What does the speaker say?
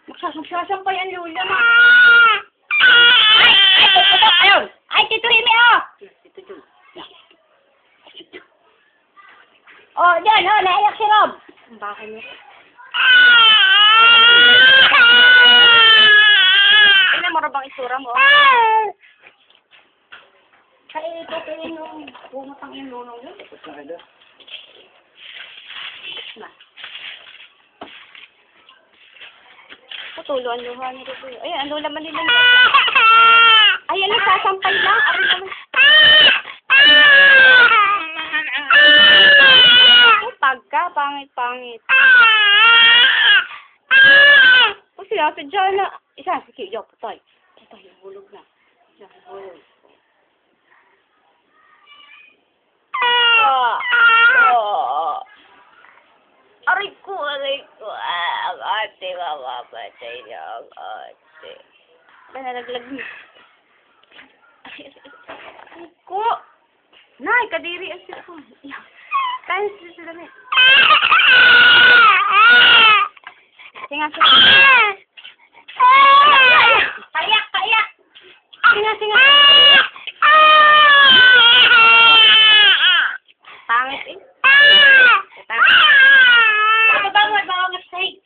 Magsasampay ang lula na. Ay, tutok, ayun. Ay, Tito Himi, oh. Ito dyan. Oh, dyan, oh, naiyak si Rob. Ang baka niya. Ina mo bang isura mo? Kaya ito yung pumatang yung lunong yun. Na. Putulo ang luha ni Rubo. Ayan, ang lula manila. Ayan, nagsasampay lang. Aray naman. Pagka, pangit-pangit. O siya, dyan na. Isa, sige, yo, patay. Patay, hulog na. Yan, hulog. Aray ko. Ang ate, mamapatay niya ang ate. Nalaglag na. Aray ko. Nay, kadiri ang sila. Kain sila na. Singa. Kayak. Singa.